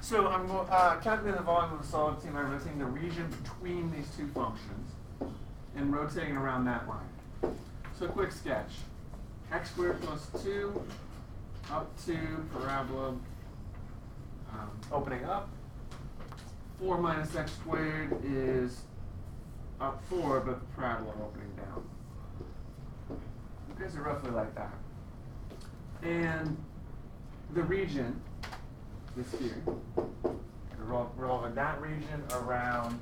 So I'm calculating the volume of a solid T by rotating the region between these two functions and rotating around that line. So a quick sketch. X squared plus 2 up to parabola opening up. 4 minus x squared is up 4, but the parabola opening down. Okay, so roughly like that. And the region is here. Revolving that region around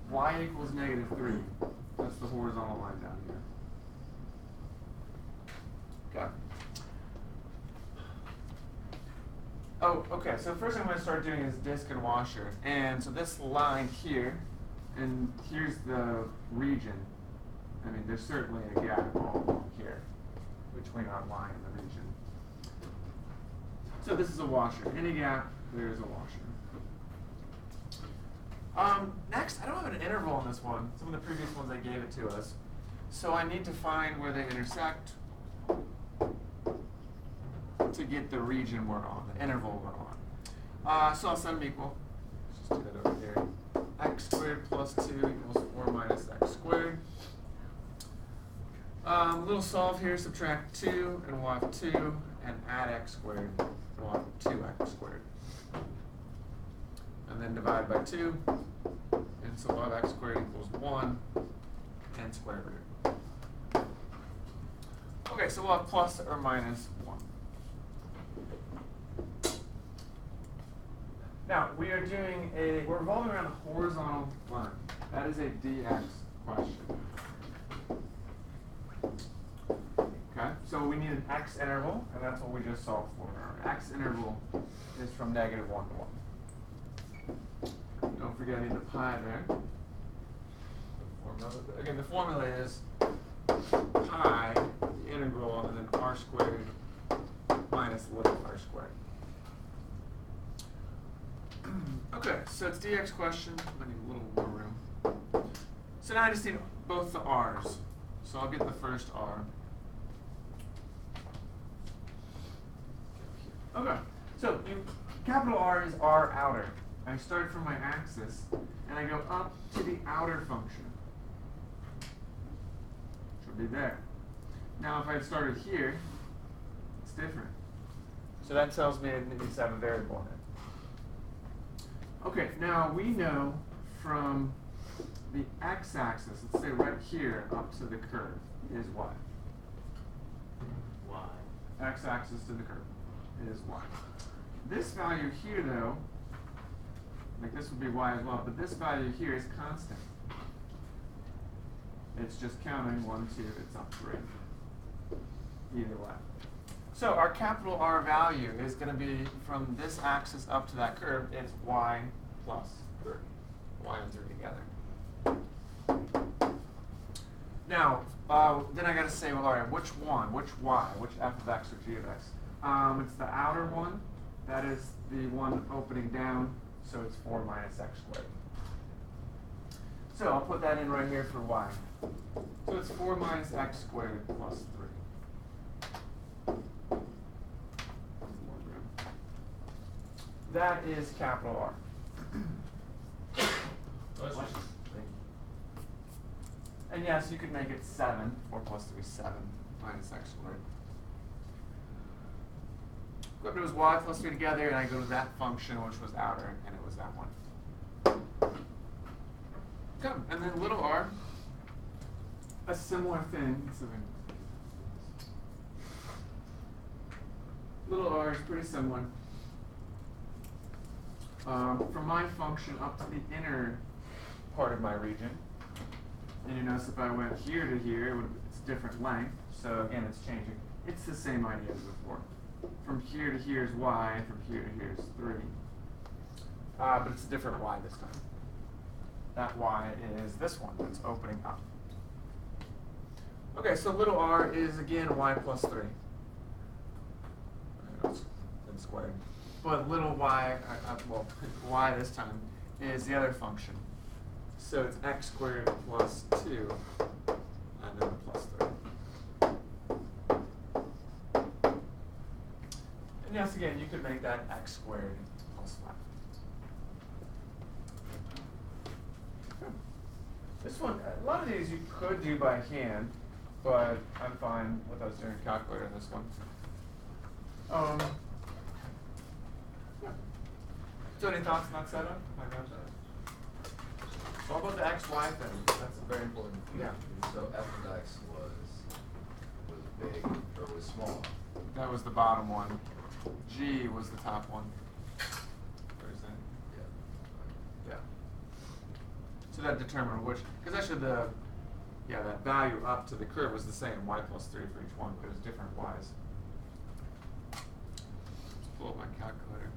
y equals -3. That's the horizontal line down here. Okay. Oh, okay, so first I'm going to start doing is disk and washer. And so this line here, and here's the region. I mean, there's certainly a gap all along here between our line and the region. So this is a washer. Any gap, there is a washer. Next, I don't have an interval on this one. Some of the previous ones, they gave it to us. So I need to find where they intersect to get the region we're on, the interval we're on. So I'll set them equal. Let's just do that over here. X squared plus 2 equals 4 minus x squared. Little solve here, subtract 2, and we'll have 2, and add x squared, and we'll have 2x squared. And then divide by 2, and so we'll have x squared equals 1, and square root. Okay, so we'll have plus or minus 1. Now, we're revolving around a horizontal line. That is a dx question. Okay, so we need an x interval, and that's what we just solved for. Our x interval is from -1 to 1. Don't forget I need the pi there. Again, the formula is pi, the integral, and then r squared minus little r squared. Okay, so it's dx question. I need a little more room. So now I just need both the r's. So I'll get the first r. Okay, so capital R is R outer. I start from my axis, and I go up to the outer function. Should be there. Now, if I started here, it's different. So that tells me it needs to have a variable in it. Okay, now we know from the x-axis, let's say right here up to the curve, is what? Y. X-axis to the curve is y. This value here, though, like this would be y as well, but this value here is constant. It's just counting 1, 2, it's up 3. Either way. So our capital R value is going to be from this axis up to that curve, it's y plus 3. Y and 3 together. Now, then I got to say, well, all right, which one, which y, which f of x or g of x? It's the outer one. That is the one opening down, so it's 4 minus x squared. So I'll put that in right here for y. So it's 4 minus x squared plus 3. That is capital R. And yes, you could make it 7. 4 plus 3 is 7 minus x squared. Go up to y plus 3 together, and I go to that function, which was outer, and it was that one. Good. And then little r, a similar thing. Little r is pretty similar. From my function up to the inner part of my region. And you notice if I went here to here, it's different length. So again, it's changing. It's the same idea as before. From here to here is y, from here to here is 3. But it's a different y this time. That y is this one that's opening up. Okay, so little r is again y plus 3. It's squared. But little y, well, y this time is the other function. So it's x squared plus 2, and then plus 3. And yes, again, you could make that x squared plus 5. This one, a lot of these you could do by hand, but I'm fine with us doing a calculator in this one. Yeah. So any thoughts on that setup? What about the XY thing? That's very important. Yeah. So f of x was big or was small. That was the bottom one. G was the top one. What is that? Yeah. Yeah. So that determined which, because actually that value up to the curve was the same, y plus 3 for each one, but it was different y's. Let's pull up my calculator.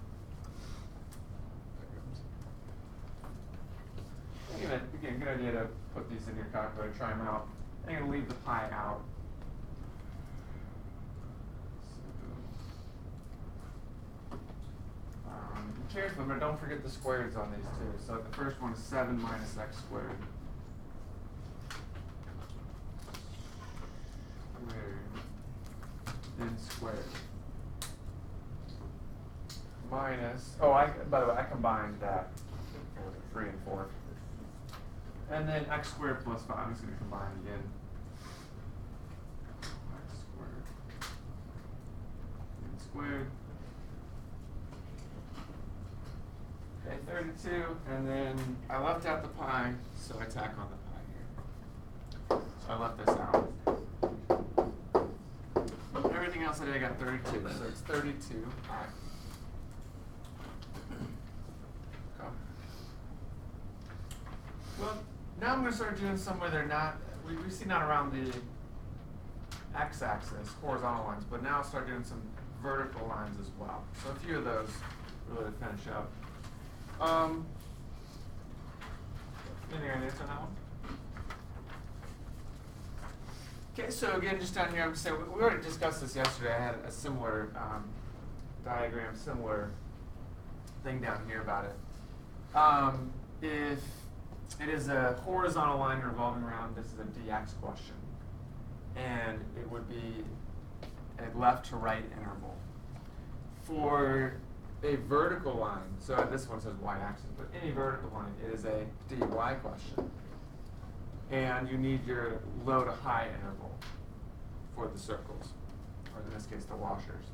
Again, good idea to put these in your calculator, try them out. I'm going to leave the pi out. Careful, but don't forget the squareds on these too. So the first one is 7 minus x squared. Then squared. Minus, by the way, I combined that. 3 and 4. And then x squared plus 5. I'm just going to combine again. X squared. And squared. Okay, 32. And then I left out the pi, so I tack on the pi here. So I left this out. Everything else I did, I got 32. So it's 32. Well, now I'm going to start doing some where they're not, we see not around the x-axis, horizontal lines, but now I'll start doing some vertical lines as well. So a few of those really to finish up. Any ideas on that one? Okay, so again, just down here, I'm saying we already discussed this yesterday. I had a similar diagram, similar thing down here about it. If it is a horizontal line revolving around, this is a dx question, and it would be a left to right interval. For a vertical line, so this one says y-axis, but any vertical line, it is a dy question. And you need your low to high interval for the circles, or in this case, the washers.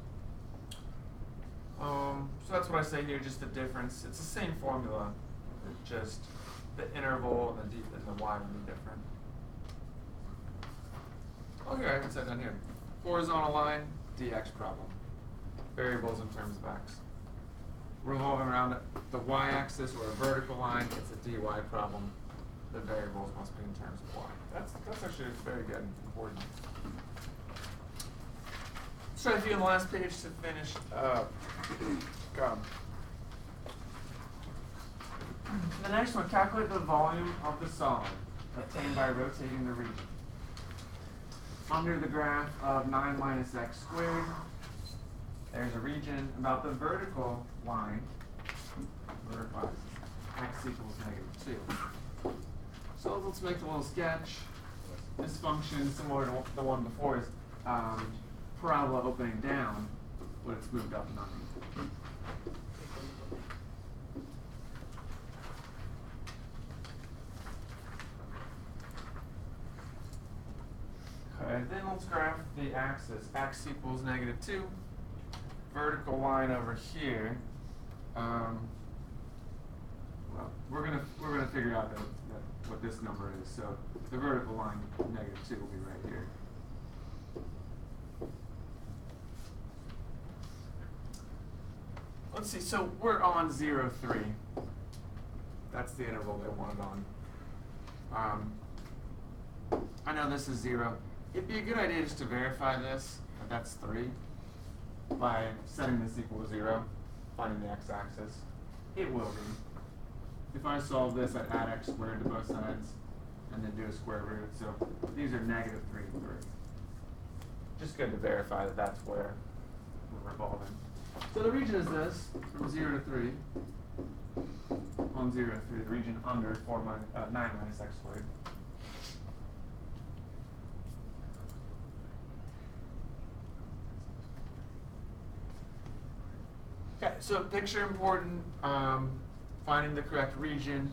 So that's what I say here, just the difference. It's the same formula, it's just the interval and the y would be different. Okay, I can set down here. Horizontal line, dx problem. Variables in terms of x. Revolving around the y-axis or a vertical line, it's a dy problem. The variables must be in terms of y. That's actually very good and important. Let's try to do on the last page to finish up. The next one, calculate the volume of the solid obtained by rotating the region. Under the graph of 9 minus x squared, there's a region about the vertical line, x equals -2. So let's make a little sketch. This function, similar to the one before, is parabola opening down, but it's moved up 9. Okay, then let's graph the axis. X equals -2. Vertical line over here. Well, we're gonna figure out what this number is. So the vertical line -2 will be right here. Let's see. So we're on 0, 3. That's the interval they wanted on. I know this is 0. It'd be a good idea just to verify this. That's 3. By setting this equal to 0, finding the x-axis. It will be. If I solve this, I'd add x squared to both sides, and then do a square root. So these are -3 and 3. Just good to verify that that's where we're revolving. So the region is this, from 0 to 3. On 0 to 3, the region under 9 minus x squared. Okay, so picture important, finding the correct region,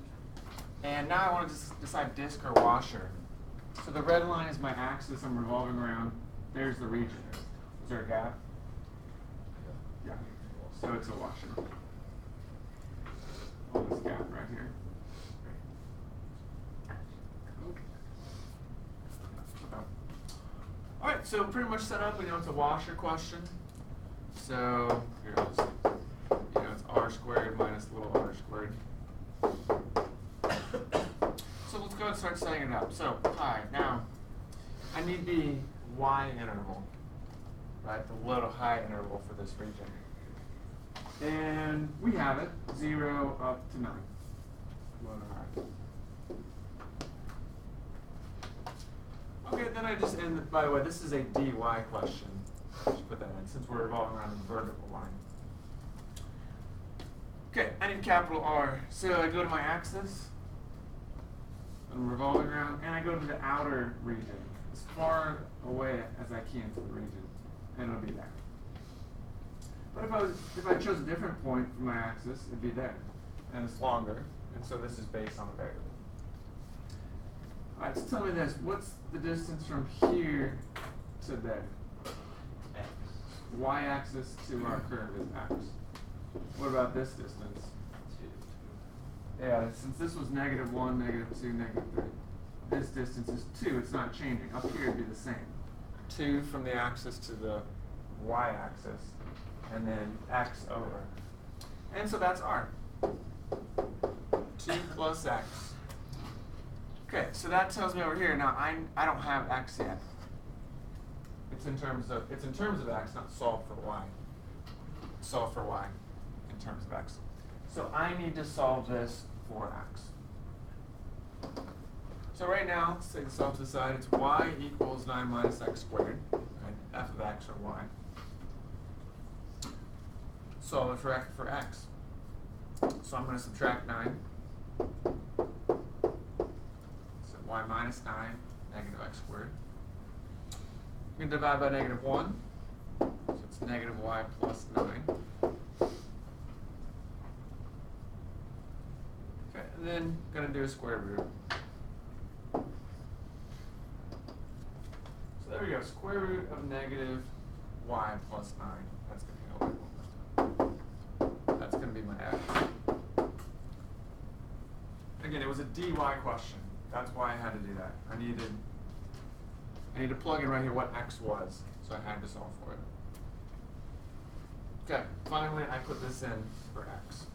And now I want to decide disk or washer. So the red line is my axis I'm revolving around. There's the region. Is there a gap? Yeah. So it's a washer. On this gap right here. All right, so pretty much set up. We know it's a washer question. So here, it's r squared minus little r squared. So let's go and start setting it up. So pi. Now, I need the y interval, right? The low to high interval for this region. And we have it, 0 up to 9. Low to high. Okay, then I just end, by the way, this is a dy question. I should put that in, since we're revolving around the vertical line. Okay, I need capital R. So I go to my axis, I'm revolving around, and I go to the outer region, as far away as I can from the region, and it'll be there. But if I chose a different point from my axis, it'd be there, and it's longer, and so this is based on a variable. All right, so tell me this, what's the distance from here to there? X. Y-axis to our curve is x. What about this distance? 2. Yeah, since this was -1, -2, -3, this distance is 2. It's not changing. Up here it'd be the same. 2 from the axis to the y-axis, and then x over. And so that's r. 2 plus x. Okay, so that tells me over here. Now I don't have x yet. It's in terms of x, not solved for y. Solve for y in terms of x. So I need to solve this for x. So right now, let's take this off to the side. It's y equals 9 minus x squared. Right? F of x or y. Solve it for x. So I'm going to subtract 9. So y minus 9, negative x squared. I'm going to divide by -1. So it's negative y plus 9. Okay, and then going to do a square root. So there we go, square root of negative y plus 9. That's going to be one more time. That's going to be my x. Again, it was a dy question. That's why I had to do that. I need to plug in right here what x was, so I had to solve for it. Okay, finally I put this in for x.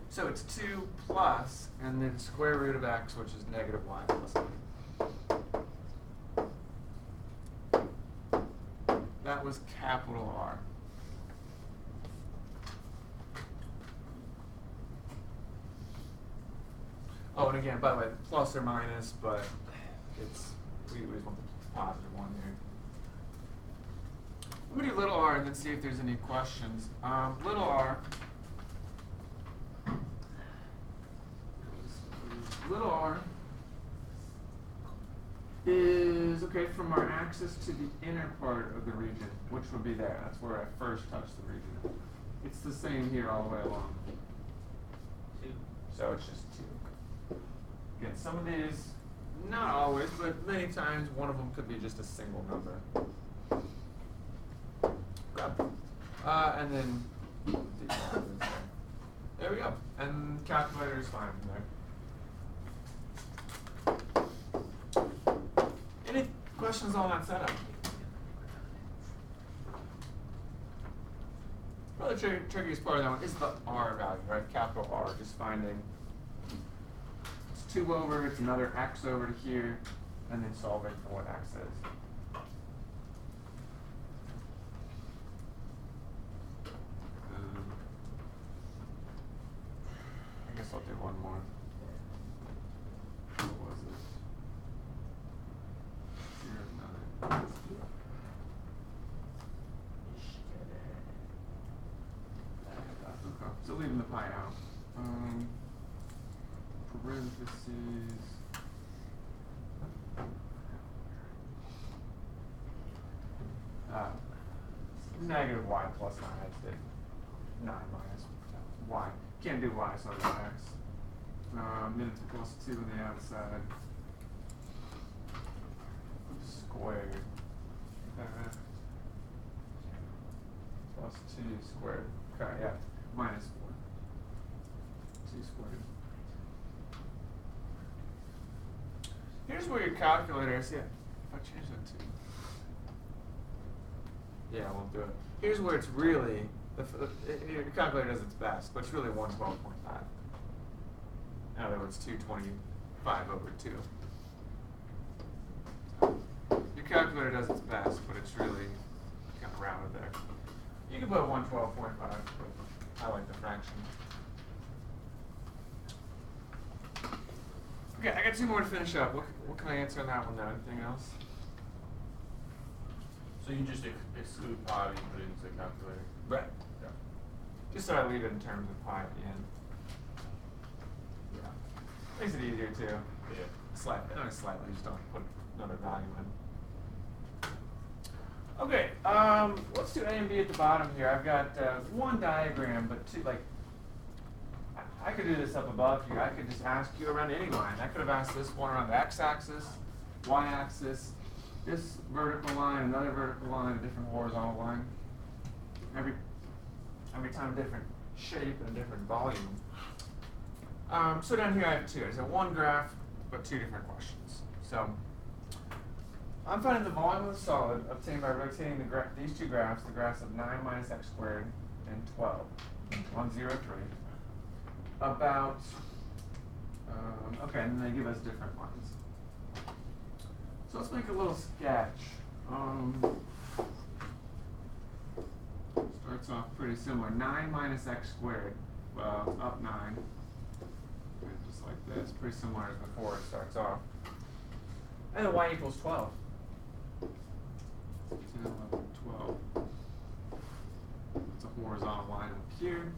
So it's 2 plus, and then square root of x, which is negative y plus 9. That was capital R. Oh, and again, by the way, plus or minus, but we always want the positive one here. Let me do little r and then see if there's any questions. Little r. Little r is, okay, from our axis to the inner part of the region, which would be there. That's where I first touched the region. It's the same here all the way along. 2. So it's just 2. Again, some of these, not always, but many times one of them could be just a single number. And then there we go. And calculator is fine from there. Any questions on that setup? Probably the trickiest part of that one is the r value, right? Capital R, just finding. 2 over, it's another x over to here, and then solving for what x is. I guess I'll do one more. What was it? Here's another. Okay, so leaving the pi out. Parentheses. Negative y plus 9. I just did 9 minus y. Can't do y, so I'll do x. minutes equals 2 on the outside. Squared. Plus 2 squared. Okay, yeah. Minus 4. 2 squared. Here's where your calculator is. Yeah. If I change that to. Yeah, I won't do it. Here's where it's really. Your calculator does its best, but it's really 112.5. In other words, 225 over 2. Your calculator does its best, but it's really kind of rounded there. You can put 112.5, but I like the fraction. Okay, I got 2 more to finish up. What can I answer on that one now? Anything else? So you just exclude pi and put it into the calculator. Right. Yeah. Just so I leave it in terms of pi at the end. Yeah. Makes it easier too. Yeah. Slightly, not slightly, just don't put another value in. Okay, let's do A and B at the bottom here. I've got one diagram, but two, like, I could do this up above here. I could just ask you around any line. I could have asked this one around the x-axis, y-axis, this vertical line, another vertical line, a different horizontal line. Every time a different shape and a different volume. So down here I have 2. There's a one graph, but 2 different questions. So I'm finding the volume of the solid obtained by rotating these 2 graphs, the graphs of 9 minus x squared and 12 on 0, 3. About, okay, and then they give us different ones. So let's make a little sketch. Starts off pretty similar. 9 minus x squared. Well, it's up 9. Just like this. Pretty similar as before it starts off. And then y equals 12. 10, 11, 12. It's a horizontal line up here.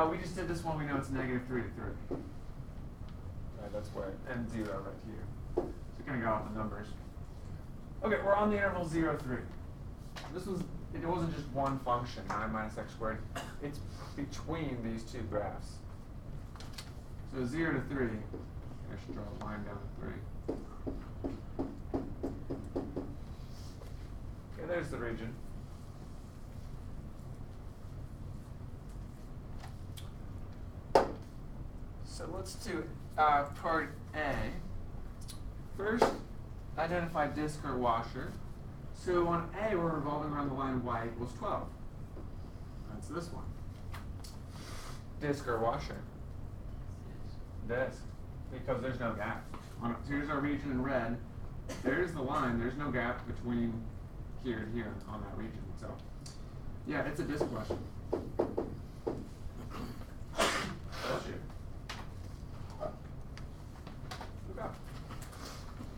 We just did this one. We know it's -3 to 3. Right, that's where, and 0 right here. So we're going to go off the numbers. Okay, we're on the interval 0, 3. It wasn't just one function, 9 minus x squared. It's between these 2 graphs. So 0 to 3, I should draw a line down to 3. Okay, there's the region. So let's do part A. First, identify disk or washer. So on A, we're revolving around the line y equals 12. That's this one. Disk or washer? Disk, because there's no gap. So here's our region in red. There's the line. There's no gap between here and here on that region. So, yeah, it's a disk question.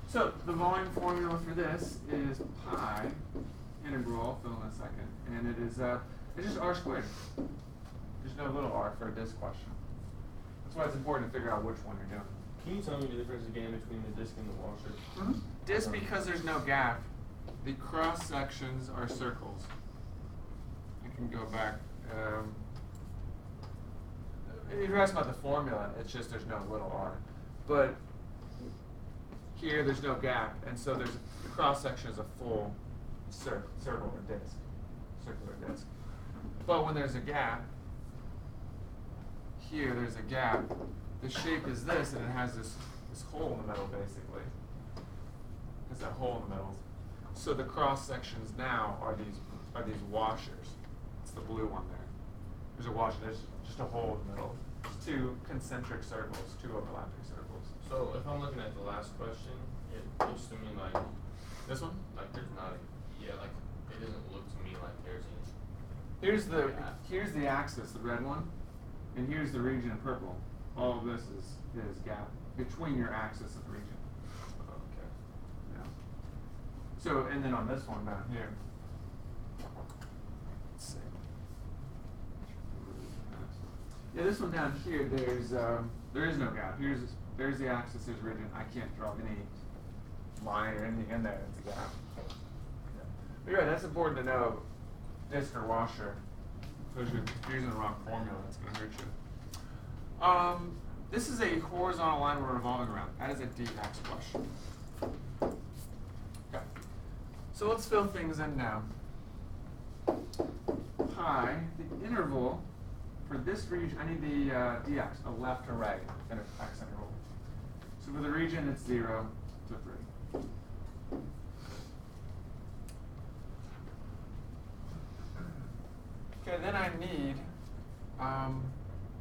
So the volume formula for this is pi integral, I'll fill in a second, and it is it's just r squared. There's no little r for a disk question. That's why it's important to figure out which one you're doing. Can you tell me the difference again between the disk and the washer? Disk, because there's no gap, the cross sections are circles. I can go back. If you're asking about the formula, it's just there's no little r. But here there's no gap, and so the cross section is a full circle or disk, circular disk. But when there's a gap, here there's a gap. The shape is this, and it has this hole in the middle, basically. It has that hole in the middle. So the cross sections now are these washers. It's the blue one there. There's a washer. There's just a hole in the middle. It's 2 concentric circles, 2 overlapping circles. So if I'm looking at the last question, it looks to me like This one? like there's not a like it doesn't look to me like there's any. Here's the axis, the red one, and here's the region in purple. All of this is gap between your axis and the region. Okay. Yeah. So and then on this one down here. Let's see. Yeah, this one down here, there is no gap. There's the axis, there's region. I can't draw any line or anything in there. It's a gap. Yeah. But you're right, that's important to know. Disk or washer. Because if you're using the wrong formula, it's going to hurt you. This is a horizontal line we're revolving around. That is a dx question. Okay. So let's fill things in now. Pi, the interval for this region, I need the dx, a left or right x interval. So for the region, it's 0 to 3. Okay, then I need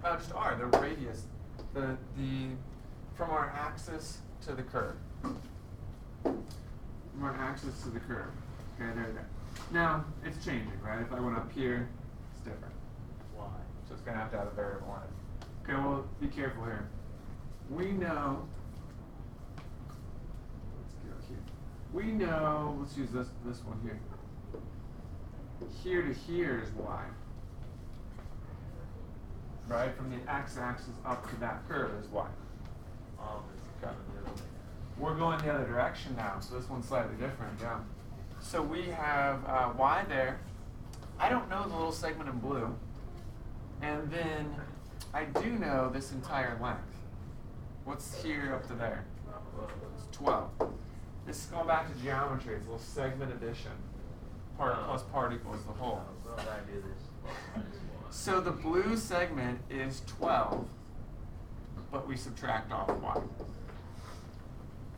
just r, the radius, the from our axis to the curve. From our axis to the curve. Okay, there. Now it's changing, right? If I went up here, it's different. Why? So it's gonna have to have a variable on it. Okay, well, be careful here. We know. Let's go here. We know. Let's use this one here. Here to here is y. Right, from the x-axis up to that curve is y. Okay. We're going the other direction now, so this one's slightly different, yeah. So we have y there. I don't know the little segment in blue. And then I do know this entire length. What's here up to there? It's 12. This is going back to geometry. It's a little segment addition. Part plus part equals the whole. Well, I do this. So the blue segment is 12, but we subtract off y.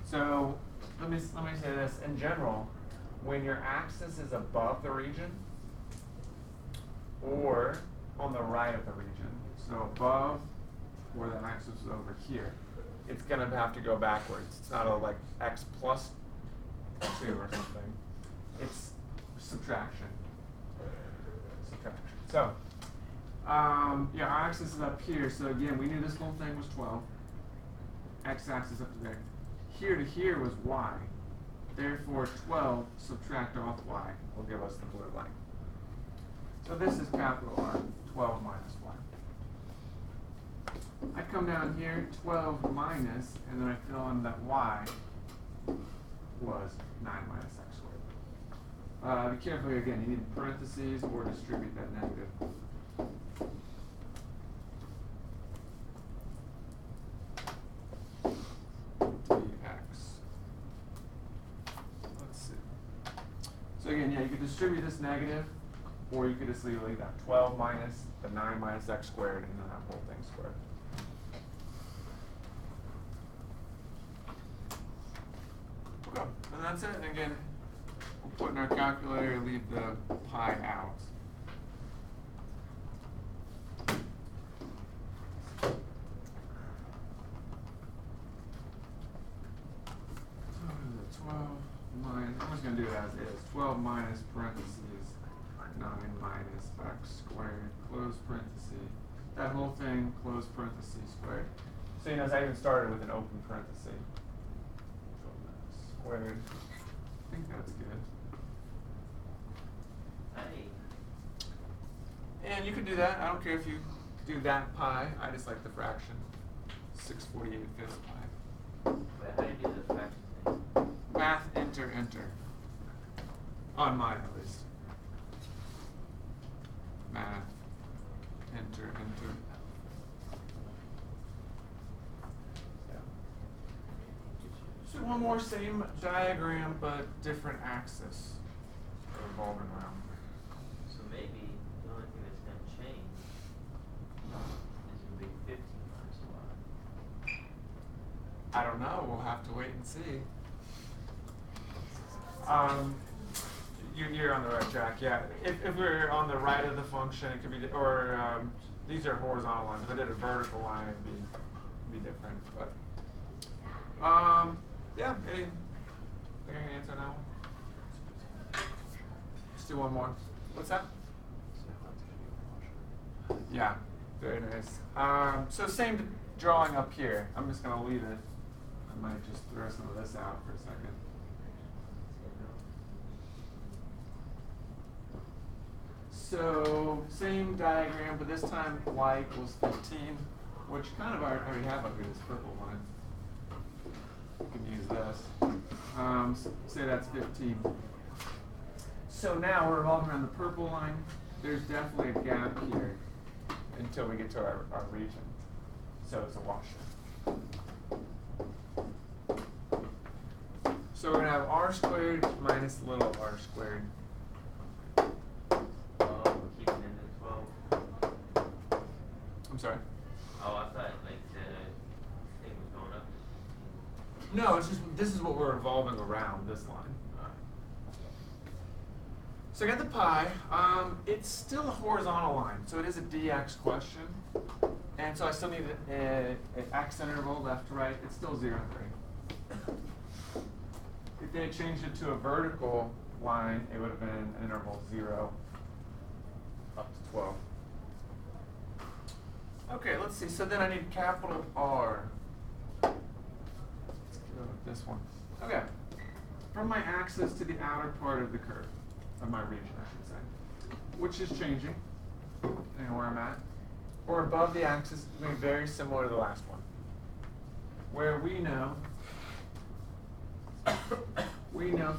So let me say this. In general, when your axis is above the region or on the right of the region, so above where the axis is over here, it's going to have to go backwards. It's not a like x plus 2 or something. It's subtraction. So, yeah, our axis is up here. So again, we knew this whole thing was 12. X-axis up to there. Here to here was y. Therefore, 12 subtract off y will give us the blue line. So this is capital R, 12 minus y. I come down here, 12 minus, and then I fill in that y was 9 minus x squared. Be careful here again, you need parentheses or distribute that negative. dx. Let's see. So again, yeah, you could distribute this negative, or you could just leave that 12 minus the 9 minus x squared, and then that whole thing squared. Okay, and that's it. And again, we'll put in our calculator, leave the pi out. So 12 minus, I'm just going to do it as is. 12 minus parentheses, 9 minus x squared, close parenthesis. That whole thing, close parenthesis squared. So you notice I even started with an open parenthesis. Squared. I think that's good. And you can do that. I don't care if you do that pi. I just like the fraction. 6/48 pi. But how do you do the fraction thing? Math, enter. On mine, at least. Math, enter. Yeah. So one more, same diagram, but different axis revolving around. So maybe the only thing that's going to change is going to be 15 minus y. I don't know. We'll have to wait and see. You're on the right track, yeah. If we're on the right of the function, it could be, these are horizontal lines. If I did a vertical line, it'd be different. But yeah. Any answer now? Let's do one more. What's that? Yeah, very nice. So same drawing up here. I'm just gonna leave it. I might just throw some of this out for a second. So same diagram, but this time y equals 15, which kind of I already have up here, this purple line. You can use this. Say that's 15. So now we're revolving around the purple line. There's definitely a gap here until we get to our region. So it's a wash. So we're gonna have r squared minus little r squared. Oh, we're keeping it at 12. I'm sorry. Oh, I thought like the thing was going up to 15. No, it's just this is what we're revolving around, this line. So I got the pi. It's still a horizontal line, so it is a dx question. And so I still need an x interval left to right. It's still 0 and 3. If they had changed it to a vertical line, it would have been an interval 0 up to 12. Okay, let's see. So then I need capital R. Let's go with this one. Okay. From my axis to the outer part of the curve, of my region, I should say, which is changing, depending on where I'm at. Or above the axis, it's going to be very similar to the last one, where we know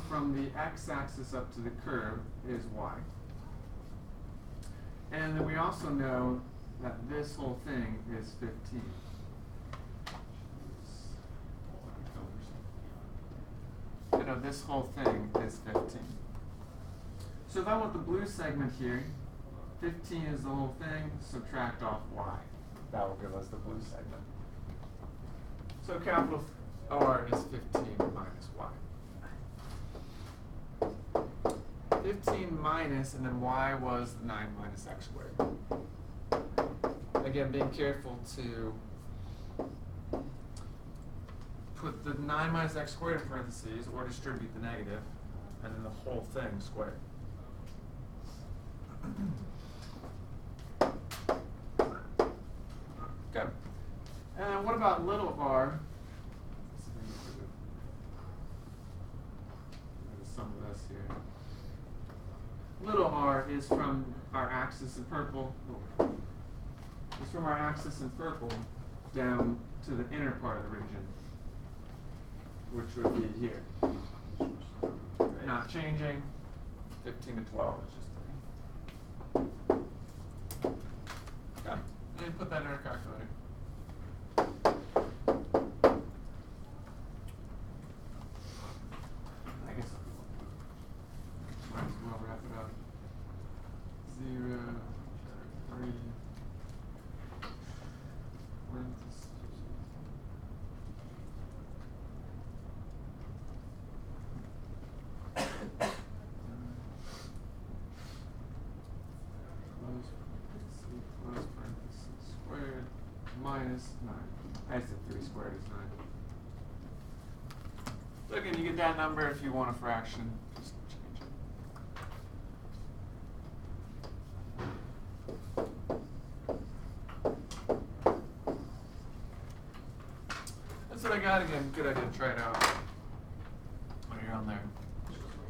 from the x-axis up to the curve is y. And then we also know that this whole thing is 15. You know, this whole thing is 15. So if I want the blue segment here, 15 is the whole thing, subtract off y. That will give us the blue segment. So capital R is 15 minus y. 15 minus, and then y was 9 minus x squared. Again, being careful to put the 9 minus x squared in parentheses, or distribute the negative, and then the whole thing squared. Good. And then what about little r? There's some of this here. Little r is from our axis in purple. It's from our axis in purple down to the inner part of the region, which would be here. Not changing. 15 to 12 is just 3. Okay. And put that in our calculator. I guess might as well wrap it up. 0, 3. Close parenthesis squared minus 9. I said 3 squared is 9. So again, you get that number if you want a fraction. Just change it. That's what I got again. Good idea to try it out when you're on there.